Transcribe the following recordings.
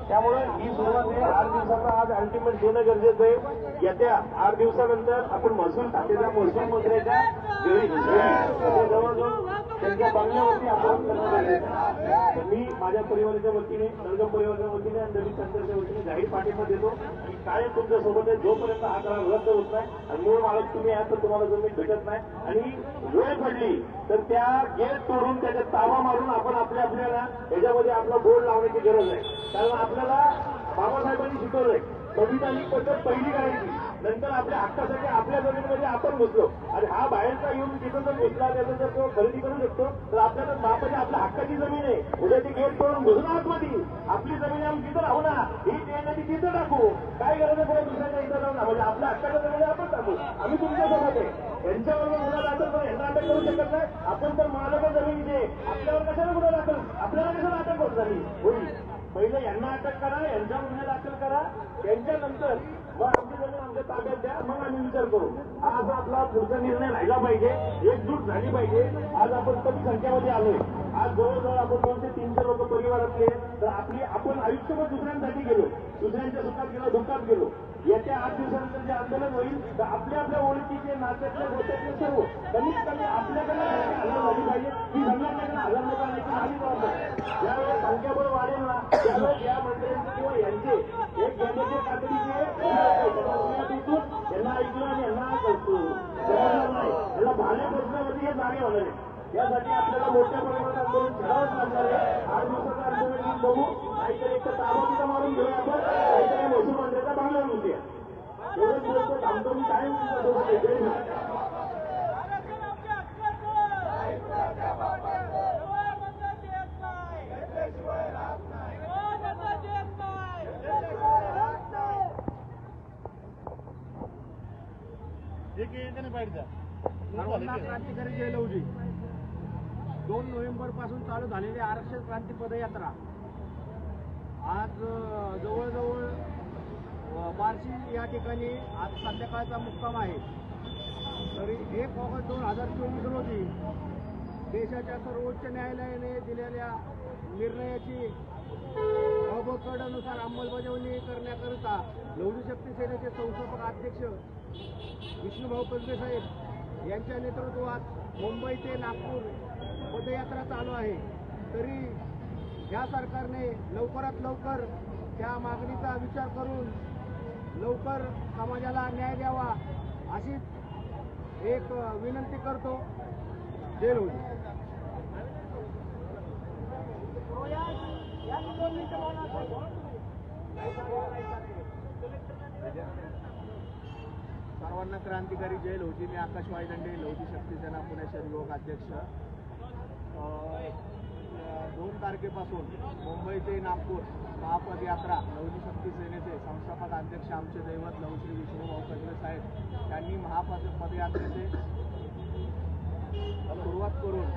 त्यामुळे ही सुरुवात आहे 8 दिवसांना आज अल्टिमेट देणं गरजेचं आहे। येत्या 8 दिवसानंतर आपण महसूल खात्याच्या महसूल मंत्र्याच्या जवळजवळ त्यांच्या बंगल्यावरती आपण मी माझ्या परिवाराच्या वतीने नरगम परिवाराच्या वतीने आणि नवीन संस्थेच्या वतीने जाहीर पाठिंबा देतो की काय तुमच्या सोबत आहे। जोपर्यंत हा करार रद्द होत नाही आणि मूळ मालक तुम्ही आहे तर तुम्हाला जमीन भेटत नाही आणि वेळ पडली तर त्या गेट तोडून त्याच्यात ताबा मारून आपण आपल्याला याच्यामध्ये आपला बोर्ड लावण्याची गरज आहे। कारण आपल्याला बाबासाहेबांनी शिकवलंय संविधानिक पद्धत पहिली करायची, नंतर आपल्या हक्कासाठी आपल्या जमिनीमध्ये आपण घुसलो आणि हा बाहेरचा येऊन तिथं जर घुसला त्याचा जर तो खरेदी करू शकतो तर आपल्याला बापाची आपल्या हक्काची जमीन आहे। उद्या ती गेट तोडून घुसून आतमध्ये आपली जमीन आम्ही तिथं राहू ना, ही ट्रेन ती तिथं टाकू, काय गरज आहे पुढे दुसऱ्याच्या इथं राहू ना, म्हणजे आपल्या हक्काच्या जमिनी आपण टाकू। आम्ही तुमच्यासोबत आहे। यांच्याबरोबर गुन्हा दाखल करून यांना अटक करू शकत नाही आपण, तर मालक जमिनीचे आपल्यावर कशाला गुन्हा दाखल, आपल्याला कशाला अटक होत झाली होईल। पहिले यांना अटक करा, यांच्यावर गुन्हे दाखल करा, त्यांच्यानंतर मग आमची जमीन आमच्या ताब्यात द्या, मग आम्ही विचार करू। आज आपला पुढचा निर्णय राहिला पाहिजे, एकजूट झाली पाहिजे। आज आपण कमी संख्येमध्ये आलोय, आज जवळजवळ आपण 200 ते 300 लोक परिवारातले, तर आपण आयुष्यभर दुसऱ्यांसाठी गेलो, दुसऱ्यांच्या सुखात गेलो, दुःखात गेलो। येत्या 8 दिवसानंतर जे आंदोलन होईल तर आपल्या ओळखीचे नात्यातले गोष्टीतले सर्व कमीत कमी आपल्याकडे हजर झाली पाहिजे। ही सगळ्यांकडे हजर लोक आणायची माझी जबाबदारी। ज्यावेळेस संख्याबळ वाढेल ना त्यावेळेस या मंत्र्यांचे किंवा यांचे एक गणेशे तातडीचे यांना ऐकलं आणि यांना समजणार नाही, यांना भाले प्रश्नावरती हे जागे होणार आहे। यासाठी आपल्याला मोठ्या प्रमाणात आंदोलन छेडावंच लागणार आहे। 8 दिवसाचं आंदोलन बघू, नाहीतर एक तर ताबा तिथं मारून घेऊया आपण, नाहीतर महसूल मंत्र्याचा बांगला घेऊया। एवढंच बोलतो, थांबतो मी काय क्रांतिकारी जय लौजी 2 नोव्हेंबर पासून चालू झालेली आरक्षण क्रांती पदयात्रा आज जवळजवळ बार्शी या ठिकाणी आज संध्याकाळचा मुक्काम आहे। तरी 1 ऑगस्ट 2024 रोजी देशाच्या सर्वोच्च न्यायालयाने दिलेल्या निर्णयाची अबकडनुसार अंमलबजावणी करण्याकरिता लौजी शक्ती सेनेचे संस्थापक अध्यक्ष विष्णुभाऊ कसबे साहेब यांच्या नेतृत्वात मुंबई ते नागपूर पदयात्रा चालू आहे। तरी या सरकारने लवकरात लवकर त्या मागणीचा विचार करून लवकर समाजाला न्याय द्यावा अशीच एक विनंती करतो। जय लौजी। सर्वांना क्रांतिकारी जय लौजी। मी आकाश वायदंडे, लौजी शक्ती सेना पुणे शहर युवक अध्यक्ष। 2 तारखेपासून मुंबई ते नागपूर महापदयात्रा लौजी शक्ती सेनेचे संस्थापक अध्यक्ष आमचे दैवत लौश्री विष्णुभाऊ कसबे साहेब यांनी पदयात्रेचे सुरुवात करून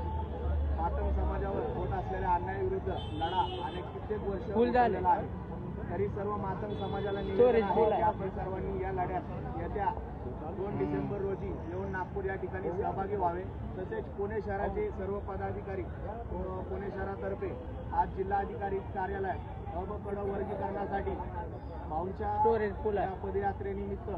मातंग समाजावर होत असलेल्या अन्यायाविरुद्ध लढा अनेक कित्येक वर्ष झालेला आहे। तरी सर्व मातंग समाजाला निवेदन आहे की आपण सर्वांनी या लढ्यात येत्या 2 डिसेंबर रोजी येऊन नागपूर या ठिकाणी सहभागी व्हावे। तसेच पुणे शहराचे सर्व पदाधिकारी पुणे शहरातर्फे आज जिल्हाधिकारी कार्यालयात अबकड वर्गीकरणासाठी भाऊंच्या पदयात्रेनिमित्त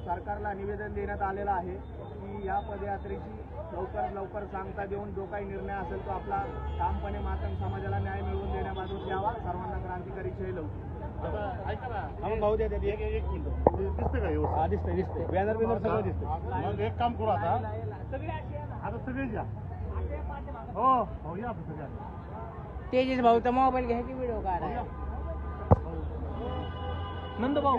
सरकारला निवेदन देण्यात आलेलं आहे की या पदयात्रेची लवकरात लवकर सांगता देऊन जो काही निर्णय असेल तो आपला ठामपणे मातंग समाजाला न्याय मिळवून देण्याबाबत द्यावा। सर्वांना क्रांतिकारी जय लौजी। भाऊ द्या एक मिनिट दिसते का? दिसते बॅनर सगळं दिसतं। मग एक काम करू आता सगळे घ्या। हो भाऊ या सगळ्या तेजस भाऊचा मोबाईल घ्या की व्हिडिओ काढा। नंद भाऊ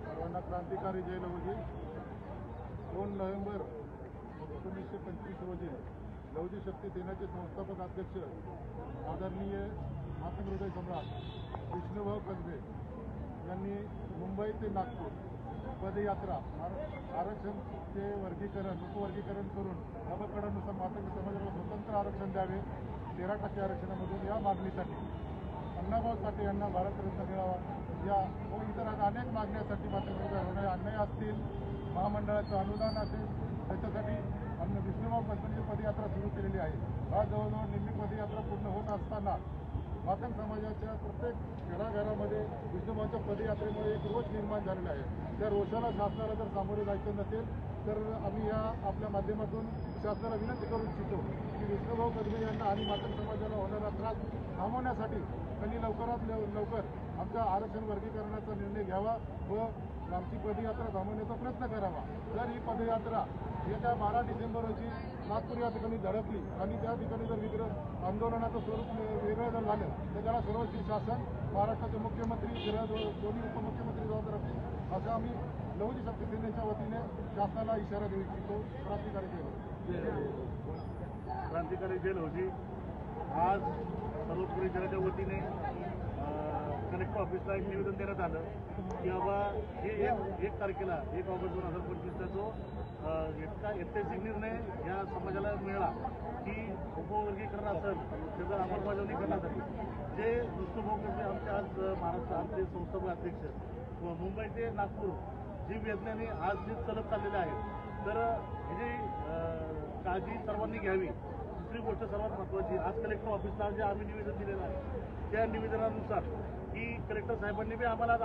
सर्वांना क्रांतिकारी जय लौजी। 2 नोव्हेंबर 1925 रोजी लौजी शक्ती सेनेचे संस्थापक अध्यक्ष आदरणीय मातंग हृदय सम्राट विष्णुभाऊ कसबे यांनी मुंबई ते नागपूर पदयात्रा आरक्षणचे उपवर्गीकरण करून अबकडनुसार मातंग समाजाला स्वतंत्र आरक्षण द्यावे, 13% आरक्षणामधून या मागणीसाठी अण्णाभाऊ साठे यांना भारतरत्न मिळावा या समाजात अनेक मागण्यासाठी मात्र होणारे अन्याय असतील, महामंडळाचं अनुदान असेल, त्याच्यासाठी आम्ही विष्णुभाऊ गणपतीची पदयात्रा सुरू केलेली आहे. आज जवळजवळ निम्मी पदयात्रा पूर्ण होत असताना मातंग समाजाच्या प्रत्येक घराघरामध्ये विष्णुभाऊच्या पदयात्रेमुळे एक रोष निर्माण झालेला आहे. त्या रोषाला शासनाला जर सामोरे जायचं नसेल तर आम्ही या आपल्या माध्यमातून शासनाला विनंती करू इच्छितो की विष्णुभाऊ गजबे यांना आणि मातंग समाजाला होणारा त्रास थांबवण्यासाठी त्यांनी लवकरात लवकर आमच्या आरक्षण वर्गीकरणाचा निर्णय घ्यावा व आमची पदयात्रा थांबवण्याचा प्रयत्न करावा. जर ही पदयात्रा येत्या 12 डिसेंबर रोजी नागपूर या ठिकाणी धडकली आणि त्या ठिकाणी जर विग्रह आंदोलनाचं स्वरूप वेगळं जर झालं तर त्याला सर्वोच्च शासन, महाराष्ट्राचे मुख्यमंत्री, दोन्ही उपमुख्यमंत्री जबाबदार असतील असं आम्ही लहुजी शक्ती सेनेच्या वतीने शासनाला इशारा देऊ इच्छितो. क्रांतिकारी जय लहुजी. आज सर्व परिसराच्या वतीने कलेक्टर ऑफिसला एक निवेदन देण्यात आलं की बाबा हे 1 तारखेला 1 ऑगस्ट 2025चा जो ऐतिहासिक निर्णय या समाजाला मिळाला की उपवर्गीकरण असेल त्याचं अंमलबजावणी करण्यासाठी जे विष्णुभाऊ गजबे आमचे आज महाराष्ट्र आमचे संस्थापक अध्यक्ष मुंबई ते नागपूर जी वेदनेने आज जे चालत चाललेले आहेत तर ह्याची काळजी सर्वांनी घ्यावी. दुसरी गोष्ट सर्वात महत्त्वाची, आज कलेक्टर ऑफिसला जे आम्ही निवेदन दिलेलं आहे त्या निवेदनानुसार की कलेक्टर साहेबांनी बी आम्हाला